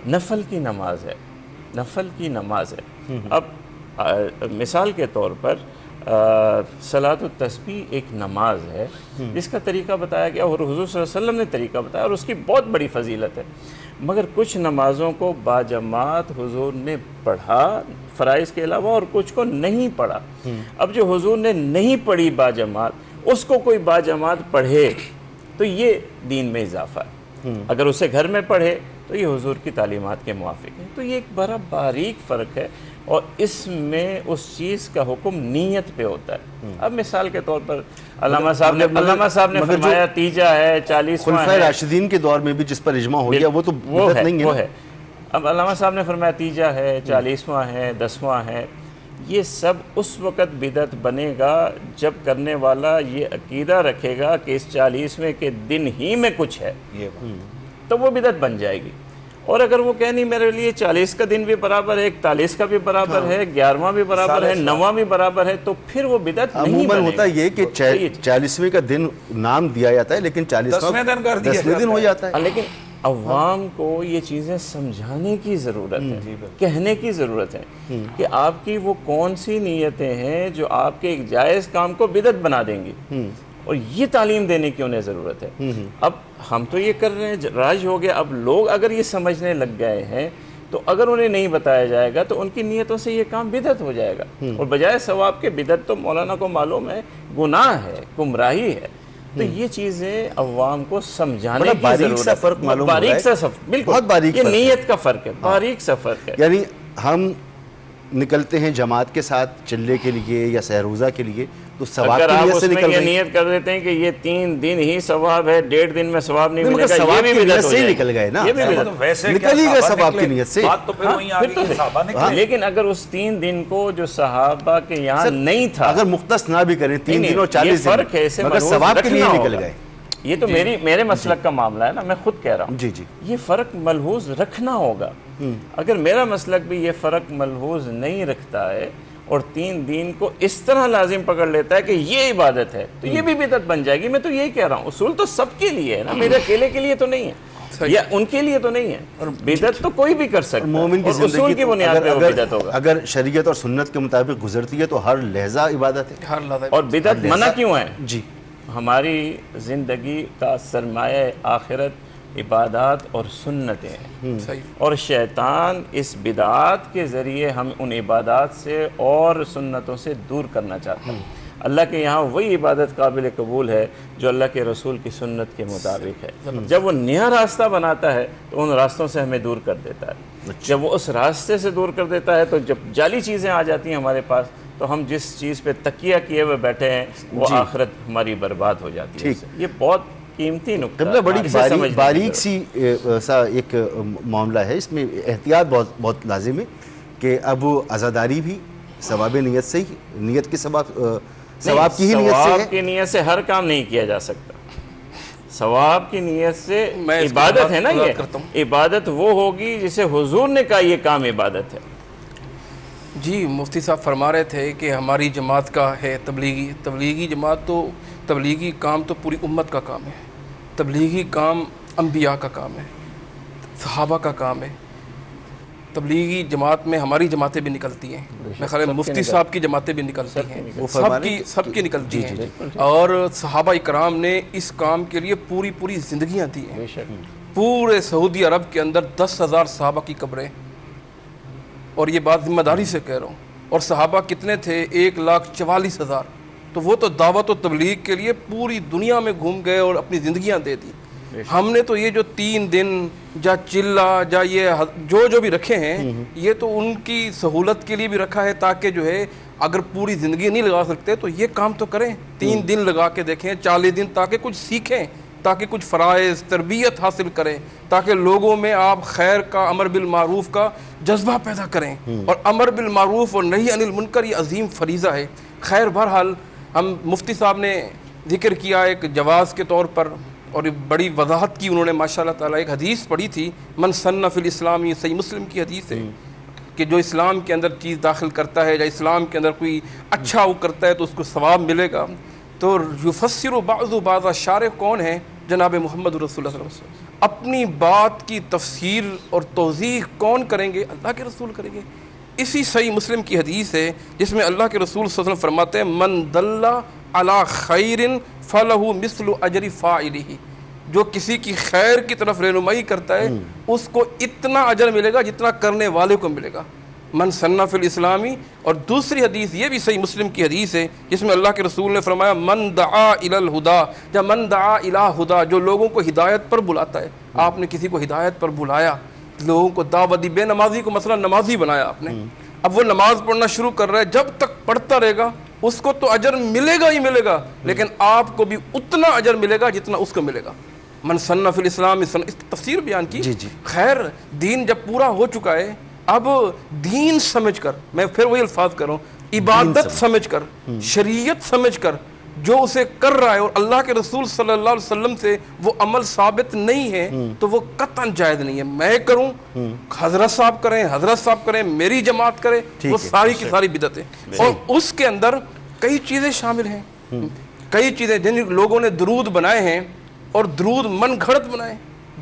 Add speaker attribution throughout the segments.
Speaker 1: نفل کی نماز ہے، نفل کی نماز ہے۔ اب مثال کے طور پر صلاۃ التسبیح ایک نماز ہے جس کا طریقہ بتایا گیا اور حضور صلی اللہ علیہ وسلم نے طریقہ بتایا اور اس کی بہت بڑی فضیلت ہے، مگر کچھ نمازوں کو باجماعت حضور نے پڑھا فرائض کے علاوہ اور کچھ کو نہیں پڑھا۔ اب جو حضور نے نہیں پڑھی باجماعت اس کو کوئی باجماعت پڑھے تو یہ دین میں اضافہ ہے، اگر اسے گھر میں پڑھے تو یہ حضور کی تعلیمات کے موافق ہے۔ تو یہ ایک بڑا باریک فرق ہے اور اس میں اس چیز کا حکم نیت پہ ہوتا ہے۔ اب مثال کے طور پر علامہ صاحب نے فرمایا تیجا ہے، 40واں
Speaker 2: خلفائے راشدین کے دور میں بھی جس پر اجماع ہو گیا وہ تو بدعت نہیں ہے۔
Speaker 1: وہ ہے۔ اب علامہ صاحب نے فرمایا تیجا ہے، 40واں ہے، 10واں ہے، یہ سب اس وقت بدعت بنے گا جب کرنے والا یہ عقیدہ رکھے گا کہ اس 40ویں کے دن ہی میں کچھ ہے، تو وہ بدعت بن جائے گی۔ اور اگر وہ کہہ نہیں میرے لیے 40 کا دن بھی برابر ہے، 41 کا بھی برابر ہے، 11واں بھی برابر ہے، 9واں بھی برابر ہے، تو پھر وہ بدعت نہیں بنے گی۔
Speaker 2: عموماً ہوتا یہ کہ 40ویں کا دن نام دیا جاتا ہے لیکن 40واں 10ویں دن ہو جاتا ہے۔
Speaker 1: لیکن عوام کو یہ چیزیں سمجھانے کی ضرورت ہے، کہنے کی ضرورت ہے کہ آپ کی وہ کون سی نیتیں ہیں جو آپ کے ایک جائز کام کو بدعت بنا دیں گی، اور یہ تعلیم دینے کی انہیں ضرورت ہے۔ اب ہم تو یہ کر رہے ہیں، راج ہو گیا، اب لوگ اگر یہ سمجھنے لگ گئے ہیں تو اگر انہیں نہیں بتایا جائے گا تو ان کی نیتوں سے یہ کام بدعت ہو جائے گا، اور بجائے ثواب کے بدعت تو مولانا کو معلوم ہے گناہ ہے، گمراہی ہے۔ تو یہ چیزیں عوام کو سمجھانے کی ضرورت ہے، باریک سا فرق، بالکل یہ نیت کا فرق ہے، باریک سا فرق ہے۔
Speaker 2: یعنی ہم نکلتے ہیں جماعت کے ساتھ چلنے کے لیے یا سحروزہ کے لیے تو ثواب کی نیت سے نکل رہے ہیں،
Speaker 1: نیت کر دیتے ہیں کہ یہ 3 دن ہی ثواب ہے، 1.5 دن میں ثواب نہیں ملے گا، یہ بھی بدعت ہو جائے گی،
Speaker 2: نکل گئے نا،
Speaker 3: ویسے
Speaker 2: نکل ہی گئے ثواب کی نیت سے۔
Speaker 3: بات تو پھر وہیں آ گئی صحابہ نے،
Speaker 1: لیکن اگر اس 3 دن کو جو صحابہ کے یہاں نہیں تھا،
Speaker 2: اگر مختص نہ بھی کریں 3 دن اور 40 دن،
Speaker 1: فرق ہے، اسے
Speaker 2: مگر ثواب کے لیے نکل گئے۔
Speaker 1: یہ تو میرے مسلک کا معاملہ ہے نا، میں خود کہہ رہا ہوں،
Speaker 2: جی جی،
Speaker 1: یہ فرق ملحوظ رکھنا ہوگا۔ اگر میرا مسلک بھی یہ فرق ملحوظ نہیں رکھتا ہے اور 3 دن کو اس طرح لازم پکڑ لیتا ہے کہ یہ عبادت ہے تو یہ بھی بدعت بن جائے گی۔ میں تو یہی کہہ رہا ہوں، اصول تو سب کے لیے ہے نا، میرے اکیلے کے لیے تو نہیں ہے، یا ان کے لیے تو نہیں ہے، اور بدعت تو کوئی بھی کر سکتا ہے،
Speaker 2: مومن کی
Speaker 1: اور اصول کی بنیاد پہ وہ بدعت ہوگا۔
Speaker 2: اگر شریعت اور سنت کے مطابق گزرتی ہے تو ہر لحظہ عبادت ہے،
Speaker 1: اور بدعت منع کیوں ہے؟
Speaker 2: جی،
Speaker 1: ہماری زندگی کا سرمایہ آخرت عبادات اور سنتیں ہیں، اور شیطان اس بدعات کے ذریعے ہم ان عبادات سے اور سنتوں سے دور کرنا چاہتا ہے۔ اللہ کے یہاں وہی عبادت قابل قبول ہے جو اللہ کے رسول کی سنت کے مطابق ہے۔ جب وہ نیا راستہ بناتا ہے تو ان راستوں سے ہمیں دور کر دیتا ہے، جب وہ اس راستے سے دور کر دیتا ہے تو جب جعلی چیزیں آ جاتی ہیں ہمارے پاس تو ہم جس چیز پہ تکیہ کیے ہوئے بیٹھے ہیں وہ آخرت ہماری برباد ہو جاتی ہے۔ یہ بہت قیمتی نکتہ ہے،
Speaker 2: بڑی باریک سی سا ایک معاملہ ہے، اس میں احتیاط بہت لازم ہے کہ اب عزاداری بھی ثواب نیت سے ہی، نیت کے ثواب کی ہی نیت سے ہے۔
Speaker 1: ثواب کی نیت سے ہر کام نہیں کیا جا سکتا، ثواب کی نیت سے عبادت ہے نا، یہ عبادت وہ ہوگی جسے حضور نے کہا یہ کام عبادت ہے۔
Speaker 4: جی مفتی صاحب فرما رہے تھے کہ ہماری جماعت کا ہے تبلیغی جماعت، تو تبلیغی کام تو پوری امت کا کام ہے، تبلیغی کام انبیاء کا کام ہے، صحابہ کا کام ہے۔ تبلیغی جماعت میں ہماری جماعتیں بھی نکلتی ہیں، میں خیال مفتی صاحب کی جماعتیں بھی نکلتی ہیں، سب کی نکلتی ہیں، اور صحابہ اکرام نے اس کام کے لیے پوری زندگیاں دی ہیں۔ پورے سعودی عرب کے اندر 10,000 صحابہ کی قبریں، اور یہ بات ذمہ داری سے کہہ رہا ہوں، اور صحابہ کتنے تھے؟ 1,44,000۔ تو وہ تو دعوت و تبلیغ کے لیے پوری دنیا میں گھوم گئے اور اپنی زندگیاں دے دی۔ ہم نے تو یہ جو 3 دن جا چلا جا یہ جو بھی رکھے ہیں، یہ تو ان کی سہولت کے لیے بھی رکھا ہے تاکہ جو ہے اگر پوری زندگی نہیں لگا سکتے تو یہ کام تو کریں، 3 دن لگا کے دیکھیں، 40 دن، تاکہ کچھ سیکھیں، تاکہ کچھ فرائض تربیت حاصل کریں، تاکہ لوگوں میں آپ خیر کا، امر بالمعروف کا جذبہ پیدا کریں۔ اور امر بالمعروف اور نہی عن المنکر یہ عظیم فریضہ ہے۔ خیر بہرحال ہم مفتی صاحب نے ذکر کیا ایک جواز کے طور پر، اور بڑی وضاحت کی انہوں نے ماشاء اللہ تعالیٰ۔ ایک حدیث پڑھی تھی، من سن فی الاسلام، یہ صحیح مسلم کی حدیث ہے کہ جو اسلام کے اندر چیز داخل کرتا ہے یا اسلام کے اندر کوئی اچھا وہ کرتا ہے تو اس کو ثواب ملے گا۔ تو یفسر بعض بعض، شارح کون ہے؟ جناب محمد رسول اللہ صلی اللہ علیہ وسلم۔ اپنی بات کی تفسیر اور توضیح کون کریں گے؟ اللہ کے رسول کریں گے. اسی صحیح مسلم کی حدیث ہے جس میں اللہ کے رسول صلی اللہ علیہ وسلم فرماتے ہیں من دل علی خیر فلہ مثل اجر فاعلہ، جو کسی کی خیر کی طرف رہنمائی کرتا ہے اس کو اتنا اجر ملے گا جتنا کرنے والے کو ملے گا. من سنہ فی الاسلامی. اور دوسری حدیث یہ بھی صحیح مسلم کی حدیث ہے جس میں اللہ کے رسول نے فرمایا من دعا الی الہدی، یا من دعا الی ہدی، جو لوگوں کو ہدایت پر بلاتا ہے. آپ نے کسی کو ہدایت پر بلایا، لوگوں کو دعوت دی، بے نمازی کو مثلا نمازی بنایا آپ نے، اب وہ نماز پڑھنا شروع کر رہا ہے، جب تک پڑھتا رہے گا اس کو تو اجر ملے گا ہی ملے گا، لیکن آپ کو بھی اتنا اجر ملے گا جتنا اس کو ملے گا. من سنہ فی الاسلام، اس تفسیر بیان کی. خیر دین جب پورا ہو چکا ہے، اب دین سمجھ کر، میں پھر وہی الفاظ کر رہا ہوں، عبادت سمجھ کر، شریعت سمجھ کر جو اسے کر رہا ہے اور اللہ کے رسول صلی اللہ علیہ وسلم سے وہ عمل ثابت نہیں ہے تو وہ قطعاً جائز نہیں ہے. میں کروں، حضرت صاحب کریں، حضرت صاحب کریں، میری جماعت کرے، وہ ساری کی ساری بدعتیں. اور اس کے اندر کئی چیزیں شامل ہیں، کئی چیزیں جن لوگوں نے درود بنائے ہیں اور درود من گھڑت بنائے،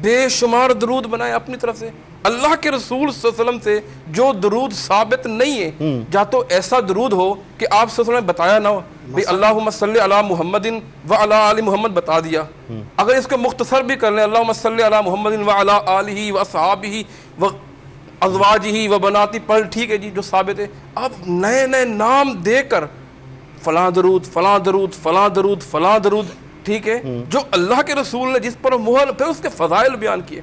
Speaker 4: بے شمار درود بنائے اپنی طرف سے. اللہ کے رسول صلی اللہ علیہ وسلم سے جو درود ثابت نہیں ہے، یا تو ایسا درود ہو کہ آپ صلی اللہ علیہ وسلم نے بتایا نہ ہو، بھئی اللہم صلی علی محمد وعلی آل محمد بتا دیا. اگر اس کو مختصر بھی کر لیں، اللہم صلی علی محمد وعلی آلہ واصحابہ وازواجہ وبناتہ، پڑھ ٹھیک ہے جی جو ثابت ہے. اب نئے نئے نام دے کر فلاں درود، فلاں درود، فلاں درود، فلاں درود، ٹھیک ہے، جو اللہ کے رسول نے جس پر مہر، پھر اس کے فضائل بیان کیے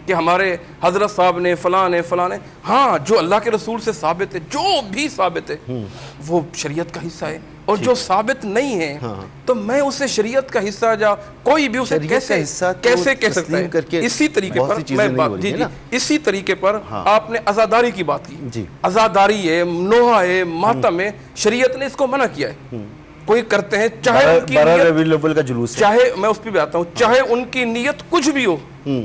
Speaker 4: کہ ہمارے حضرت صاحب نے فلاں نے فلاں نے. ہاں جو اللہ کے رسول سے ثابت ہے، جو بھی ثابت ہے وہ شریعت کا حصہ ہے، اور جو ثابت نہیں ہے تو میں اسے شریعت کا حصہ جا کوئی بھی اسے کیسے کہہ سکتا ہے. اسی طریقے پر میں بات اسی طریقے پر آپ نے عزاداری کی بات کی. عزاداری ہے، نوحہ ہے، ماتم ہے، شریعت نے اس کو منع کیا ہے. کوئی کرتے ہیں چاہے ان کی نیت، چاہے میں اس پہ بھی آتا ہوں، چاہے ان کی نیت کچھ بھی ہو،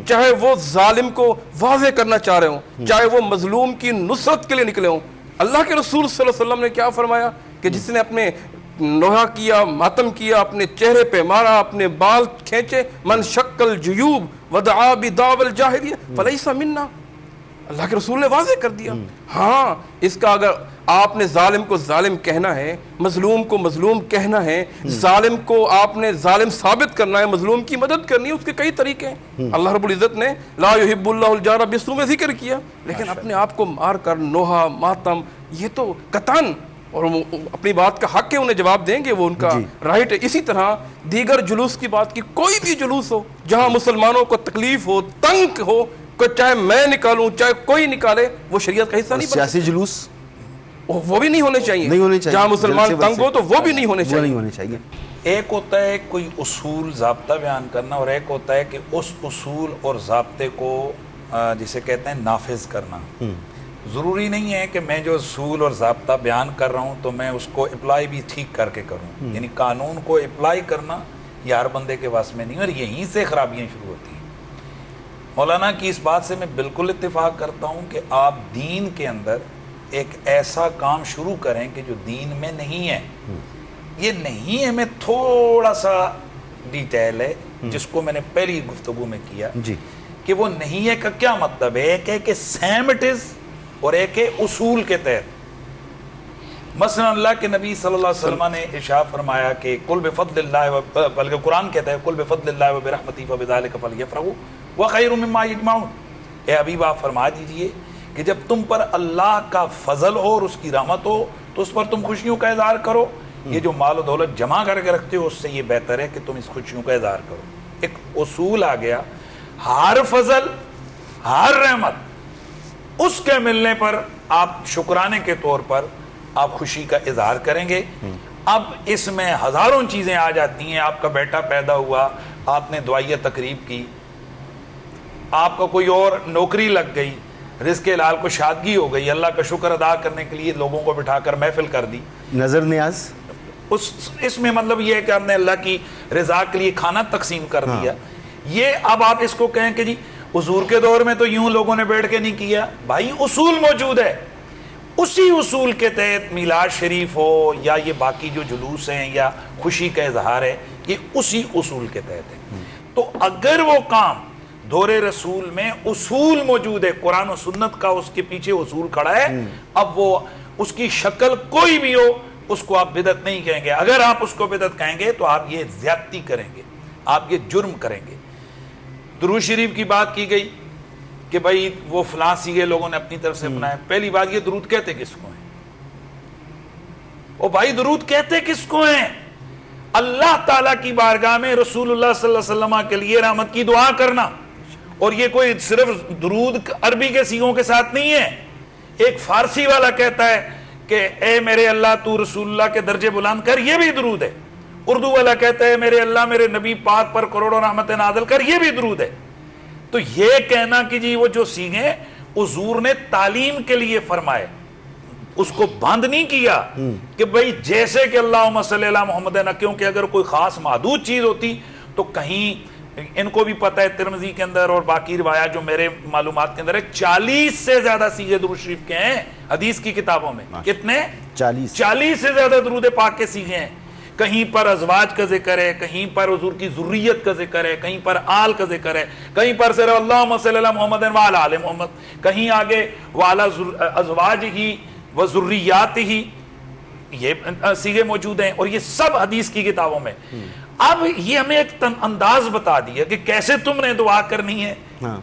Speaker 4: چاہے وہ ظالم کو واضح کرنا چاہ رہے ہوں، چاہے وہ مظلوم کی نصرت کے لیے نکلے ہوں. اللہ کے رسول صلی اللہ علیہ وسلم نے کیا فرمایا کہ جس نے اپنے نوحہ کیا، ماتم کیا، اپنے چہرے پہ مارا، اپنے بال کھینچے، من شق الجیوب ودعا بدعوی الجاہلیہ فلیس منا. اللہ کے رسول نے واضح کر دیا. ہاں اس کا اگر آپ نے ظالم کو ظالم کہنا ہے، مظلوم کو مظلوم کہنا ہے، ظالم کو آپ نے ظالم ثابت کرنا ہے، مظلوم کی مدد کرنی ہے، اس کے کئی طریقے ہیں. اللہ رب العزت نے لا یحب اللہ الجار بالسوء میں ذکر کیا، لیکن اپنے آپ کو مار کر نوحہ ماتم، یہ تو قطعاً، اور اپنی بات کا حق ہے، انہیں جواب دیں گے، وہ ان کا رائٹ ہے. اسی طرح دیگر جلوس کی بات کی، کوئی بھی جلوس ہو جہاں مسلمانوں کو تکلیف ہو، تنگ ہو، چاہے میں نکالوں چاہے کوئی نکالے، وہ شریعت کا حصہ نہیں. سیاسی جلوس وہ بھی نہیں ہونے چاہیے، جہاں مسلمان تنگ ہو تو وہ بھی نہیں ہونے چاہیے.
Speaker 3: ایک ہوتا ہے کوئی اصول ضابطہ بیان کرنا، اور ایک ہوتا ہے کہ اس اصول اور ضابطے کو جسے کہتے ہیں نافذ کرنا. ضروری نہیں ہے کہ میں جو اصول اور ضابطہ بیان کر رہا ہوں تو میں اس کو اپلائی بھی ٹھیک کر کے کروں. یعنی قانون کو اپلائی کرنا یہ ہر بندے کے واسطے میں نہیں، اور یہیں سے خرابیاں شروع ہوتی ہیں. مولانا کی اس بات سے میں بالکل اتفاق کرتا ہوں کہ آپ دین کے اندر ایک ایسا کام شروع کریں کہ جو دین میں نہیں ہے. یہ نہیں ہے، میں تھوڑا سا ڈیٹیل ہے جس کو میں نے پہلی گفتگو میں کیا کہ وہ نہیں ہے کا کیا مطلب ہے. ایک ہے کہ سیم اٹ از، اور ایک ہے اصول کے تحت. مثلا اللہ کے نبی صلی اللہ علیہ وسلم نے ارشاد فرمایا کہ قل بفضل اللہ، بلکہ قرآن کہتا ہے قل بفضل اللہ وبرحمتہ فبذلک فلیفرحوا وخیر مما یجمعون. اے حبیب آپ فرما دیجئے کہ جب تم پر اللہ کا فضل ہو اور اس کی رحمت ہو تو اس پر تم خوشیوں کا اظہار کرو. یہ جو مال و دولت جمع کر کے رکھتے ہو اس سے یہ بہتر ہے کہ تم اس خوشیوں کا اظہار کرو. ایک اصول آ گیا، ہر فضل ہر رحمت اس کے ملنے پر آپ شکرانے کے طور پر آپ خوشی کا اظہار کریں گے. اب اس میں ہزاروں چیزیں آ جاتی ہیں. آپ کا بیٹا پیدا ہوا، آپ نے دعائیہ تقریب کی، آپ کا کوئی اور نوکری لگ گئی، رزق حلال کو شادگی ہو گئی، اللہ کا شکر ادا کرنے کے لیے لوگوں کو بٹھا کر محفل کر دی،
Speaker 2: نظر نیاز،
Speaker 3: اس میں مطلب یہ ہے کہ ہم نے اللہ کی رضا کے لیے کھانا تقسیم کر دیا. یہ اب آپ اس کو کہیں کہ جی حضور کے دور میں تو یوں لوگوں نے بیٹھ کے نہیں کیا. بھائی اصول موجود ہے، اسی اصول کے تحت میلاد شریف ہو یا یہ باقی جو جلوس ہیں یا خوشی کا اظہار ہے، یہ اسی اصول کے تحت ہے. تو اگر وہ کام دور رسول میں اصول موجود ہے، قرآن و سنت کا اس کے پیچھے اصول کھڑا ہے. اب وہ اس کی شکل کوئی بھی ہو اس کو آپ بدعت نہیں کہیں گے. اگر آپ اس کو بدعت کہیں گے تو آپ یہ زیادتی کریں گے، آپ یہ جرم کریں گے. درود شریف کی بات کی گئی کہ بھائی وہ فلاں سیغے لوگوں نے اپنی طرف سے بنائے. پہلی بات یہ درود کہتے کس کو ہیں؟ او بھائی درود کہتے کس کو ہیں؟ اللہ تعالیٰ کی بارگاہ میں رسول اللہ صلی اللہ علیہ وسلم کے لیے رحمت کی دعا کرنا. اور یہ کوئی صرف درود عربی کے سیغوں کے ساتھ نہیں ہے. ایک فارسی والا کہتا ہے کہ اے میرے اللہ تو رسول اللہ کے درجے بلند کر، یہ بھی درود ہے. اردو والا کہتا ہے میرے اللہ میرے نبی پاک پر کروڑوں رحمت نازل کر، یہ بھی درود ہے. تو یہ کہنا کہ جی وہ جو سیغے حضور نے تعلیم کے لیے فرمائے، اس کو بند نہیں کیا کہ بھئی جیسے کہ اللہم صلی اللہ محمد نہ، کیونکہ اگر کوئی خاص محدود چیز ہوتی تو کہیں ان کو بھی پتہ ہے ترمذی کے اندر اور باقی روایات جو میرے معلومات کے اندر ہے 40 سے زیادہ سیغے درود شریف کے ہیں حدیث کی کتابوں میں. کتنے؟ 40 سے زیادہ درود پاک کے سیغے ہیں. کہیں پر ازواج کا ذکر ہے، کہیں پر حضور کی ذریت کا ذکر ہے، کہیں پر آل کا ذکر ہے، کہیں پر صرف اللہم صلی اللہ محمد وعلی آل محمد، کہیں آگے وعلی ازواج ہی و ذریات ہی، یہ سیغے موجود ہیں. اور یہ سب حدیث کی کتابوں میں. اب یہ ہمیں ایک انداز بتا دیا کہ کیسے تم نے دعا کرنی ہے،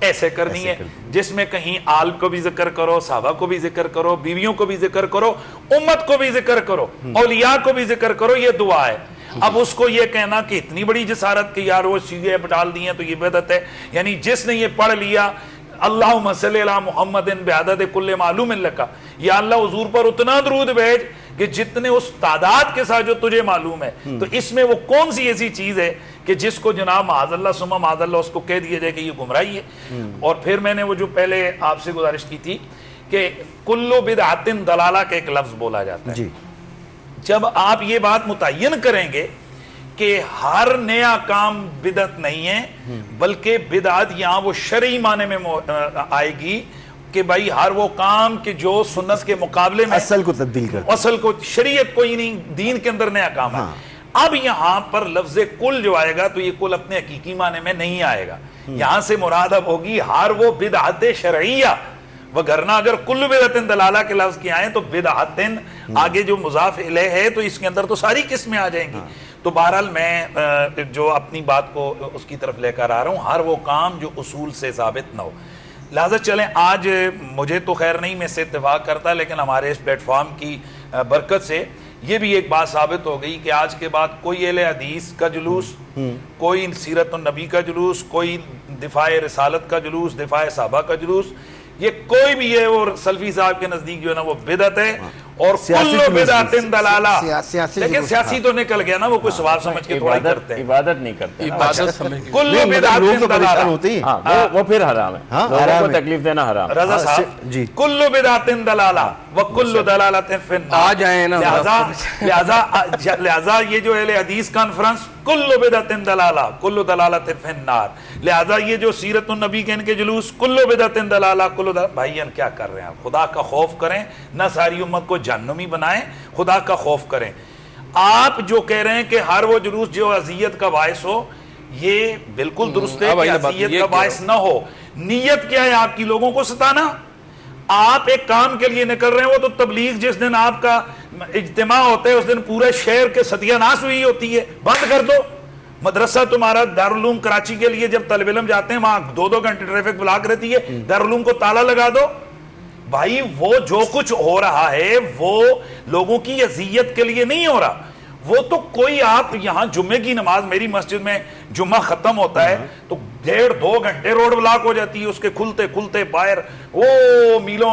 Speaker 3: ایسے کرنی ہے، جس میں کہیں آل کو بھی ذکر کرو، صحابہ کو بھی ذکر کرو، بیویوں کو بھی ذکر کرو، امت کو بھی ذکر کرو، اولیاء کو بھی ذکر کرو. یہ دعا ہے. اب اس کو یہ کہنا کہ اتنی بڑی جسارت کہ یار وہ سیغے ڈال دی ہیں تو یہ بدعت ہے. یعنی جس نے یہ پڑھ لیا اللہم صلی اللہ محمد بعدد کل معلوم لکا، یا اللہ حضور پر اتنا درود بھیج کہ جتنے اس تعداد کے ساتھ جو تجھے معلوم ہے. تو اس میں وہ کون سی ایسی چیز ہے کہ جس کو جناب معاذ اللہ ثم معاذ اللہ اس کو کہہ دیا جائے کہ یہ گمراہی ہے. اور پھر میں نے وہ جو پہلے آپ سے گزارش کی تھی کہ کلو بدعت دلالہ کا ایک لفظ بولا جاتا ہے. جب آپ یہ بات متعین کریں گے کہ ہر نیا کام بدعت نہیں ہے، بلکہ بدعت یہاں وہ شرعی معنی میں آئے گی کہ بھائی ہر وہ کام کہ جو سنت کے مقابلے میں
Speaker 2: اصل کو تبدیل کرتا،
Speaker 3: اصل کو شریعت کو ہی نہیں، دین کے اندر نیا کام ہے. اب یہاں پر لفظ کل جو آئے گا تو یہ کل اپنے حقیقی معنی میں نہیں آئے گا. یہاں سے مراد اب ہوگی ہر وہ بدعت شرعیہ. وگرنہ اگر کل بدعت دلالہ کے لفظ کی آئیں تو بدعت آگے جو مضاف الیہ ہے تو اس کے اندر تو ساری قسمیں آ جائیں گی. تو بہرحال میں جو اپنی بات کو اس کی طرف لے کر آ رہا ہوں، ہر وہ کام جو اصول سے ثابت نہ ہو. لہذا چلیں آج مجھے تو خیر نہیں میں سے اتفاق کرتا، لیکن ہمارے اس پلیٹ فارم کی برکت سے یہ بھی ایک بات ثابت ہو گئی کہ آج کے بعد کوئی اہل حدیث کا جلوس، کوئی سیرت النبی کا جلوس، کوئی دفاع رسالت کا جلوس، دفاع صحابہ کا جلوس، یہ کوئی بھی ہے وہ سلفی صاحب کے نزدیک جو ہے نا وہ بدعت ہے. اور کل بدعت دلالہ، لیکن سیاسی تو نکل گیا نا، وہ کوئی سوال سمجھ کے تھوڑا ہی کرتے ہیں،
Speaker 1: عبادت نہیں کرتے.
Speaker 4: عبادت سمجھ کے
Speaker 3: کل بدعت دلالہ،
Speaker 1: وہ پھر حرام ہے، لوگوں کو تکلیف دینا حرام.
Speaker 3: رضا صاحب کل بدعت دلالہ وکل دلالۃ فی النار.
Speaker 4: آ جائیں نا.
Speaker 3: لہذا یہ جو اہل حدیث کانفرنس کل بدعت دلالہ کل دلالۃ فی النار، لہذا یہ جو سیرت النبی کے ان کے جلوس کل بدعت دلالہ کل. بھائیان کیا کر رہے ہیں آپ؟ خدا کا خوف کریں، نہ ساری امت کو جہنمی بنائیں، خدا کا خوف کریں. آپ جو کہہ رہے ہیں کہ ہر وہ جلوس جو اذیت کا باعث ہو، یہ بالکل درست ہے کہ اذیت کا باعث نہ ہو. نیت کیا ہے آپ کی؟ لوگوں کو ستانا. آپ ایک کام کے لیے نکل رہے ہیں، وہ تو تبلیغ جس دن آپ کا اجتماع ہوتا ہے اس دن پورے شہر کے ستیہ ناس ہوئی ہوتی ہے. بند کر دو. مدرسہ تمہارا دارالعلوم کراچی کے لیے جب طالب علم جاتے ہیں وہاں 2 گھنٹے ٹریفک بلاک رہتی ہے، دارالعلوم کو تالا لگا دو. بھائی وہ جو کچھ ہو رہا ہے وہ لوگوں کی اذیت کے لیے نہیں ہو رہا. وہ تو کوئی آپ یہاں جمعے کی نماز، میری مسجد میں جمعہ ختم ہوتا ہے تو 1.5-2 گھنٹے روڈ بلاک ہو جاتی ہے، اس کے کھلتے کھلتے باہر وہ میلوں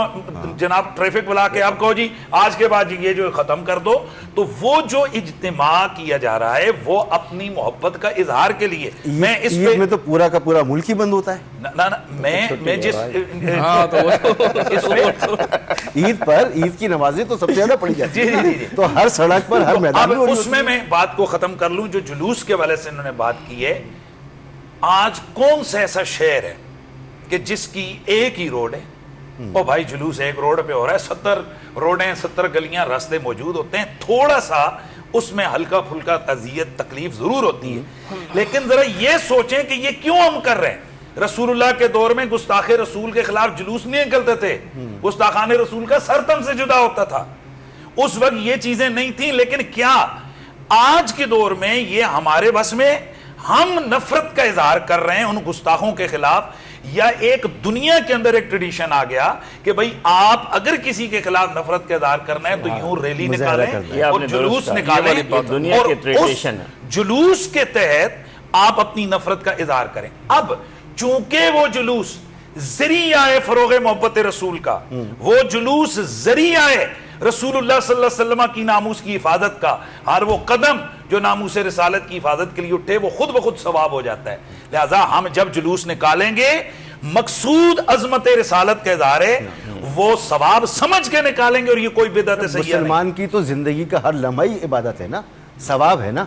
Speaker 3: جناب ٹریفک بلاک ہے. اب کہو جی آج کے بعد یہ جو ختم کر دو. تو وہ جو اجتماع کیا جا رہا ہے وہ اپنی محبت کا اظہار کے لیے. میں اس
Speaker 2: میں تو پورا کا پورا ملک ہی بند ہوتا ہے.
Speaker 3: میں جس
Speaker 2: عید کی نمازیں تو سب سے زیادہ پڑھی جاتی ہیں، تو ہر سڑک پر ہر میدان میں.
Speaker 3: اس میں بات کو ختم کر لوں جو جلوس کے والے سے انہوں نے بات کی ہے. آج کون سا ایسا شہر ہے کہ جس کی ایک ہی روڈ ہے؟ او بھائی جلوس ایک روڈ پہ ہو رہا ہے، 70 روڈیں 70 گلیاں راستے موجود ہوتے ہیں. تھوڑا سا اس میں ہلکا پھلکا اذیت تکلیف ضرور ہوتی ہے، لیکن ذرا یہ سوچیں کہ یہ کیوں ہم کر رہے ہیں. رسول اللہ کے دور میں گستاخ رسول کے خلاف جلوس نہیں نکلتے تھے، گستاخان رسول کا سر تن سے جدا ہوتا تھا. اس وقت یہ چیزیں نہیں تھیں. لیکن کیا آج کے دور میں یہ ہمارے بس میں ہم نفرت کا اظہار کر رہے ہیں ان گستاخوں کے خلاف، یا ایک دنیا کے اندر ایک ٹریڈیشن آ گیا کہ بھئی آپ اگر کسی کے خلاف نفرت کا اظہار کرنا ہے تو یوں ریلی نکالیں اور جلوس نکالیں اور اس جلوس کے تحت آپ اپنی نفرت کا اظہار کریں. اب چونکہ وہ جلوس ذریعہ ہے فروغ محبت رسول کا، وہ جلوس ذریعہ ہے رسول اللہ صلی اللہ علیہ وسلم کی ناموس کی حفاظت کا، ہر وہ قدم جو ناموس رسالت کی حفاظت کے لیے اٹھے وہ خود بخود ثواب ہو جاتا ہے. لہذا ہم جب جلوس نکالیں گے مقصود عظمت رسالت کا اظہار ہے، وہ ثواب سمجھ کے نکالیں گے، اور یہ کوئی بدعت سیئہ نہیں.
Speaker 2: مسلمان کی تو زندگی کا ہر لمحہ عبادت ہے نا، ثواب ہے نا.